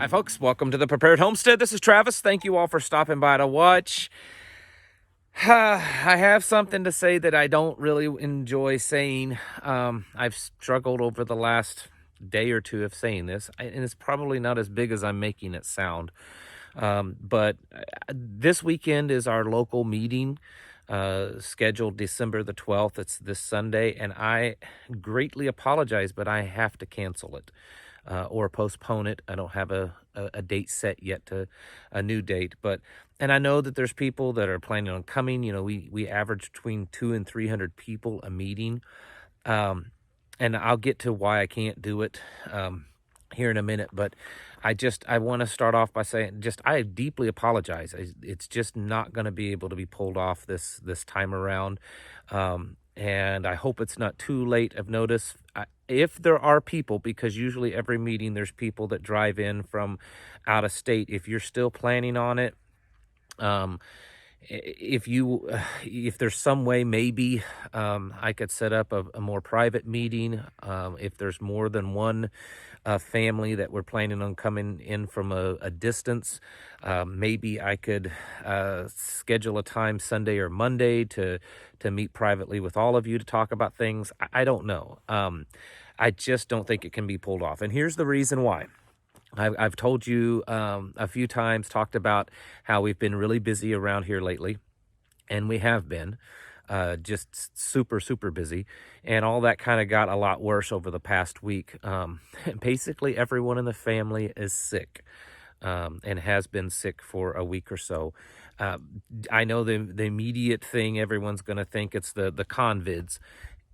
Hi folks, welcome to the Prepared Homestead. This is Travis. Thank you all for stopping by to watch. I have something to say that I don't really enjoy saying. I've struggled over the last day or two of saying this, and it's probably not as big as I'm making it sound. But this weekend is our local meeting, scheduled December the 12th. It's this Sunday, and I greatly apologize, but I have to cancel it. Or postpone it. I don't have a date set yet, to a new date, and I know that there's people that are planning on coming. You know, we average between 200 and 300 people a meeting, and I'll get to why I can't do it here in a minute. But I want to start off by saying, I deeply apologize. It's just not going to be able to be pulled off this time around. And I hope it's not too late of notice. If there are people, because usually every meeting there's people that drive in from out of state, if you're still planning on it, if there's some way, maybe I could set up a more private meeting. If there's more than one family that we're planning on coming in from a distance, maybe I could schedule a time Sunday or Monday to meet privately with all of you to talk about things. I don't know. I just don't think it can be pulled off. And here's the reason why. I've told you a few times, talked about how we've been really busy around here lately, and we have been just super, super busy. And all that kind of got a lot worse over the past week. Basically, everyone in the family is sick, and has been sick for a week or so. I know the immediate thing everyone's going to think it's the convids.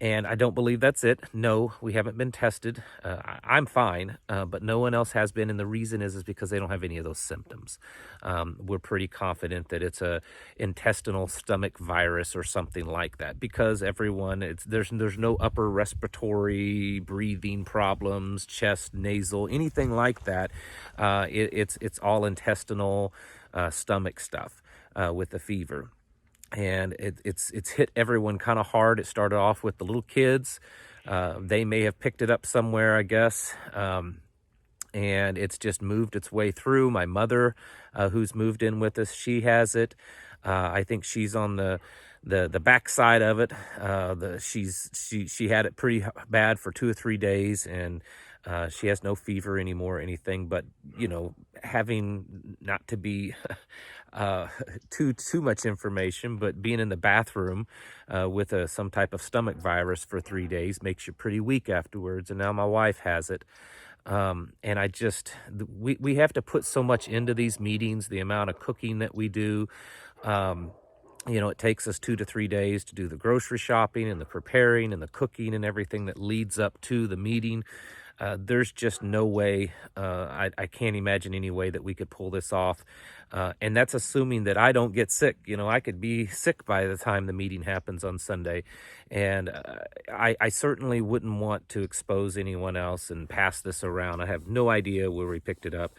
And I don't believe that's it. No, we haven't been tested. I'm fine, but no one else has been. And the reason is because they don't have any of those symptoms. We're pretty confident that it's a intestinal stomach virus or something like that, because everyone, there's no upper respiratory breathing problems, chest, nasal, anything like that. It's all intestinal stomach stuff with the fever. And it's hit everyone kind of hard. It started off with the little kids. They may have picked it up somewhere, I guess. And it's just moved its way through. My mother, who's moved in with us, she has it. I think she's on the backside of it. She had it pretty bad for 2 or 3 days, and she has no fever anymore or anything. But having, not to be too much information, but being in the bathroom with some type of stomach virus for 3 days makes you pretty weak afterwards. And now my wife has it. And we have to put so much into these meetings, the amount of cooking that we do. It takes us 2 to 3 days to do the grocery shopping and the preparing and the cooking and everything that leads up to the meeting. There's just no way, I can't imagine any way that we could pull this off. And that's assuming that I don't get sick. I could be sick by the time the meeting happens on Sunday. And I certainly wouldn't want to expose anyone else and pass this around. I have no idea where we picked it up.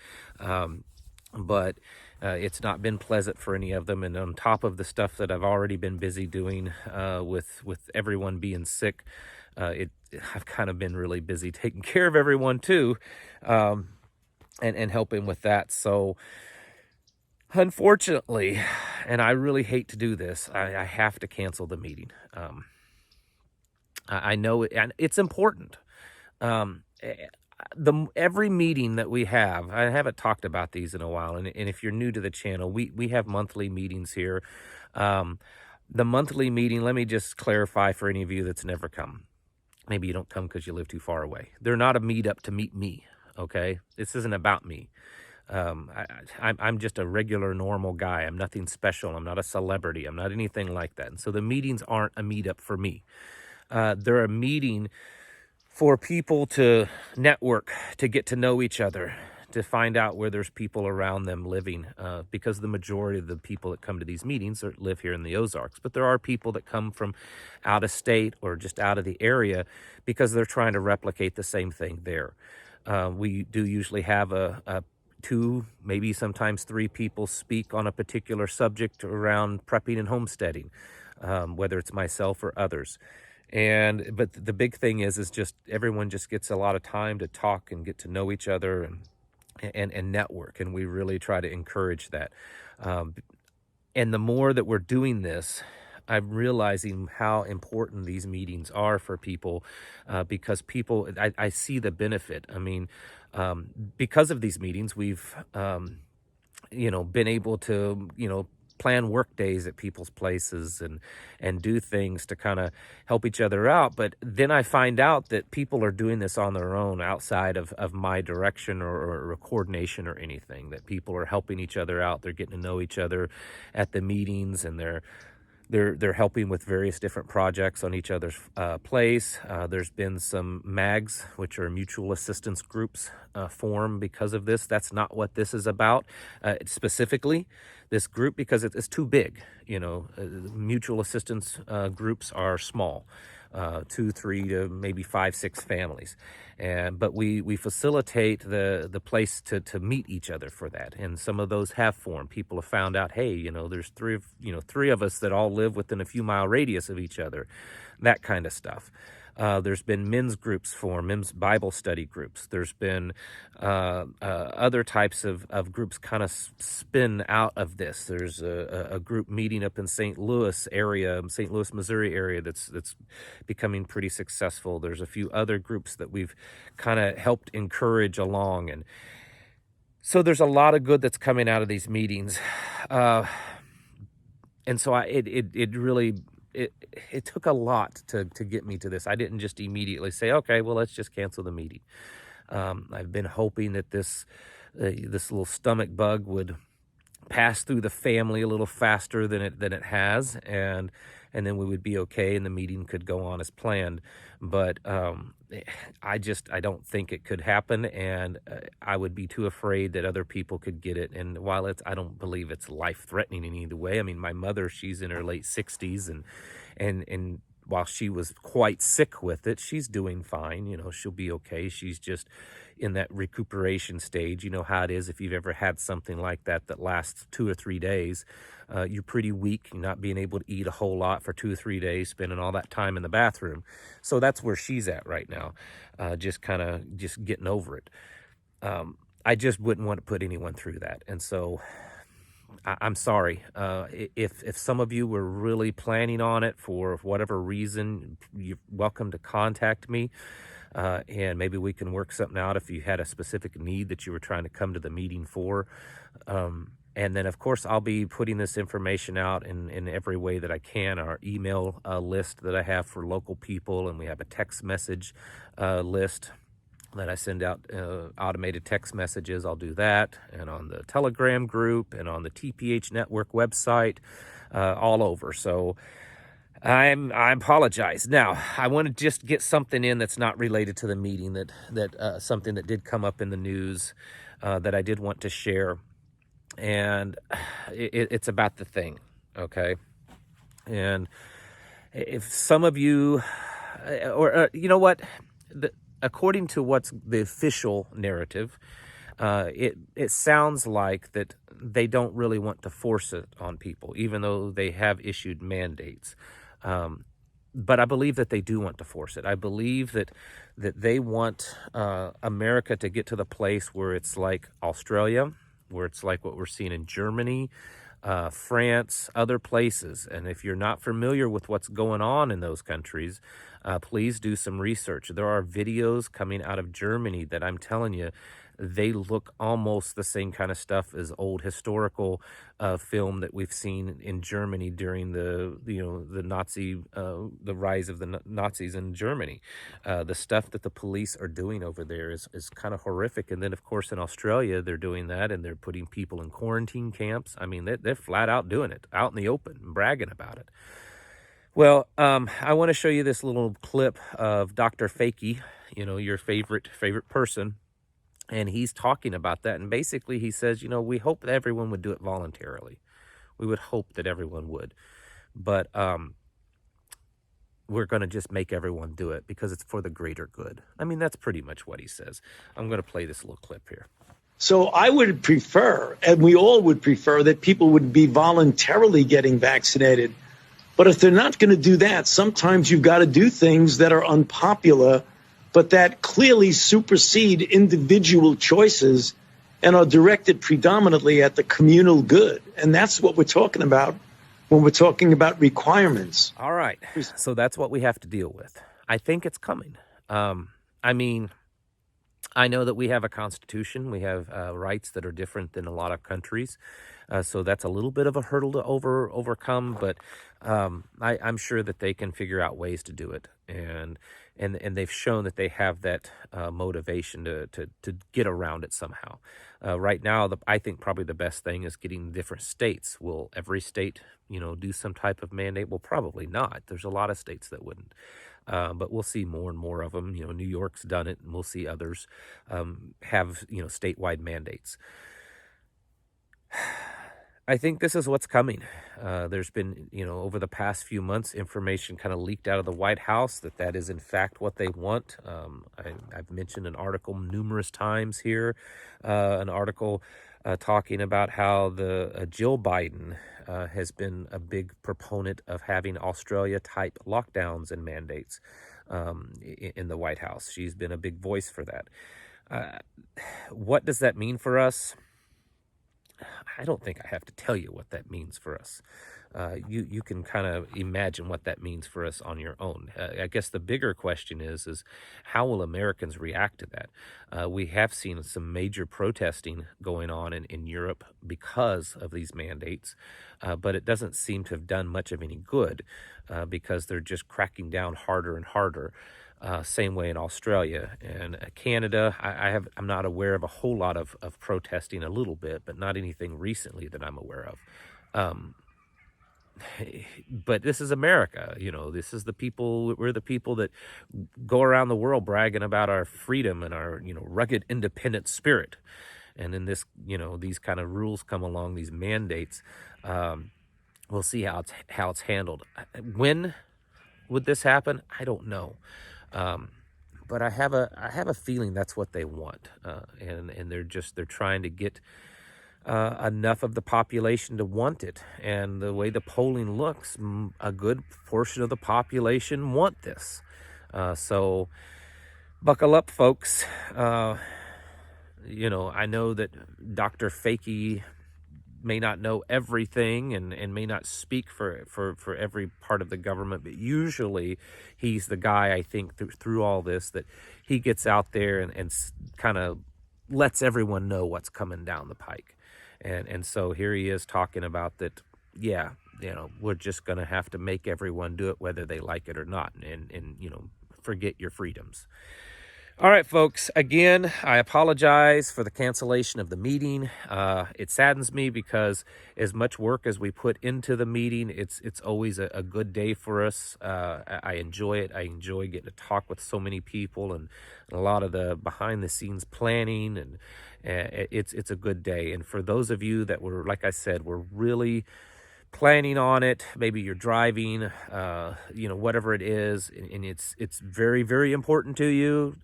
But it's not been pleasant for any of them. And on top of the stuff that I've already been busy doing with everyone being sick, I've kind of been really busy taking care of everyone too, and helping with that. So unfortunately, and I really hate to do this, I have to cancel the meeting. I know it, and it's important. Every meeting that we have, I haven't talked about these in a while, and if you're new to the channel, we have monthly meetings here. The monthly meeting, let me just clarify for any of you that's never come. Maybe you don't come because you live too far away. They're not a meetup to meet me, okay? This isn't about me. I'm just a regular, normal guy. I'm nothing special. I'm not a celebrity. I'm not anything like that. And so the meetings aren't a meetup for me. They're a meeting for people to network, to get to know each other, to find out where there's people around them living, because the majority of the people that come to these meetings live here in the Ozarks. But there are people that come from out of state or just out of the area because they're trying to replicate the same thing there. We do usually have a 2, maybe sometimes 3 people speak on a particular subject around prepping and homesteading, whether it's myself or others. But the big thing is just everyone just gets a lot of time to talk and get to know each other, and and network, and we really try to encourage that. Um, and the more that we're doing this, I'm realizing how important these meetings are for people, because people, I see the benefit. I mean, because of these meetings, we've been able to, plan work days at people's places and do things to kind of help each other out. But then I find out that people are doing this on their own outside of my direction or coordination or anything, that people are helping each other out. They're getting to know each other at the meetings, and they're helping with various different projects on each other's place. There's been some MAGs, which are mutual assistance groups, formed because of this. That's not what this is about specifically, this group, because it's too big. Mutual assistance groups are small. 2, 3 to maybe 5, 6 families, but we facilitate the place to meet each other for that. And some of those have formed. People have found out, hey, there's three of us that all live within a few mile radius of each other, that kind of stuff. There's been men's groups formed, men's Bible study groups. There's been other types of groups kind of spin out of this. There's a group meeting up in St. Louis, Missouri area that's becoming pretty successful. There's a few other groups that we've kind of helped encourage along, and so there's a lot of good that's coming out of these meetings. And so it really. It took a lot to get me to this. I didn't just immediately say, okay, well, let's just cancel the meeting. I've been hoping that this little stomach bug would pass through the family a little faster than it has, and then we would be okay, and the meeting could go on as planned. But I don't think it could happen, and I would be too afraid that other people could get it. And while I don't believe it's life-threatening in either way. I mean, my mother, she's in her late 60s, and while she was quite sick with it, she's doing fine. She'll be okay. She's just in that recuperation stage. You know how it is if you've ever had something like that lasts 2 or 3 days. You're pretty weak, not being able to eat a whole lot for 2 or 3 days, spending all that time in the bathroom. So that's where she's at right now, just getting over it. I just wouldn't want to put anyone through that. And so I'm sorry. If some of you were really planning on it for whatever reason, you're welcome to contact me. And maybe we can work something out if you had a specific need that you were trying to come to the meeting for. And then, of course, I'll be putting this information out in every way that I can. Our email list that I have for local people, and we have a text message list that I send out, automated text messages. I'll do that, and on the Telegram group and on the TPH Network website, all over. So I apologize. Now, I want to just get something in that's not related to the meeting, that something that did come up in the news that I did want to share. And it's about the thing, okay? And if some of you, you know what, according to what's the official narrative, it sounds like that they don't really want to force it on people, even though they have issued mandates. But I believe that they do want to force it. I believe that they want America to get to the place where it's like Australia, where it's like what we're seeing in Germany, France, other places. And if you're not familiar with what's going on in those countries, please do some research. There are videos coming out of Germany that I'm telling you, they look almost the same kind of stuff as old historical film that we've seen in Germany during the rise of the Nazis in Germany. The stuff that the police are doing over there is kind of horrific. And then, of course, in Australia, they're doing that, and they're putting people in quarantine camps. I mean, they're flat out doing it, out in the open, and bragging about it. Well, I want to show you this little clip of Dr. Fakey, your favorite person. And he's talking about that. And basically he says, we hope that everyone would do it voluntarily. We would hope that everyone would. But we're going to just make everyone do it because it's for the greater good. I mean, that's pretty much what he says. I'm going to play this little clip here. So I would prefer, and we all would prefer, that people would be voluntarily getting vaccinated. But if they're not going to do that, sometimes you've got to do things that are unpopular, but that clearly supersede individual choices and are directed predominantly at the communal good. And that's what we're talking about when we're talking about requirements. All right. So that's what we have to deal with. I think it's coming. I mean, I know that we have a constitution. We have rights that are different than a lot of countries. So that's a little bit of a hurdle to overcome, but I'm sure that they can figure out ways to do it. And they've shown that they have that motivation to get around it somehow. Right now, I think probably the best thing is getting different states. Will every state, do some type of mandate? Well, probably not. There's a lot of states that wouldn't. But we'll see more and more of them. New York's done it, and we'll see others have, statewide mandates. I think this is what's coming. There's been, over the past few months, information kind of leaked out of the White House that is in fact what they want. I've mentioned an article numerous times here, an article talking about how the Jill Biden has been a big proponent of having Australia-type lockdowns and mandates in the White House. She's been a big voice for that. What does that mean for us? I don't think I have to tell you what that means for us. You can kind of imagine what that means for us on your own. I guess the bigger question is how will Americans react to that? We have seen some major protesting going on in Europe because of these mandates, but it doesn't seem to have done much of any good because they're just cracking down harder and harder. Same way in Australia and Canada. I'm not aware of a whole lot of protesting, a little bit, but not anything recently that I'm aware of. But this is America. This is the people. We're the people that go around the world bragging about our freedom and our rugged independent spirit. And then these kind of rules come along, these mandates. We'll see how it's handled. When would this happen? I don't know. But I have a feeling that's what they want, and they're trying to get enough of the population to want it. And the way the polling looks, a good portion of the population want this. So buckle up, folks. I know that Dr. Fakey may not know everything and may not speak for every part of the government, but usually he's the guy, I think, through all this, that he gets out there and kind of lets everyone know what's coming down the pike. And so here he is talking about that, yeah, we're just going to have to make everyone do it whether they like it or not, and forget your freedoms. All right, folks, again, I apologize for the cancellation of the meeting. It saddens me because as much work as we put into the meeting, it's always a good day for us. I enjoy it. I enjoy getting to talk with so many people and a lot of the behind-the-scenes planning, and it's a good day. And for those of you that were, like I said, were really planning on it, maybe you're driving, whatever it is, and it's very, very important to you,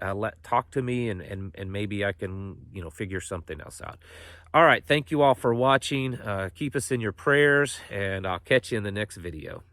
talk to me, and maybe I can, figure something else out. All right, thank you all for watching. Keep us in your prayers, and I'll catch you in the next video.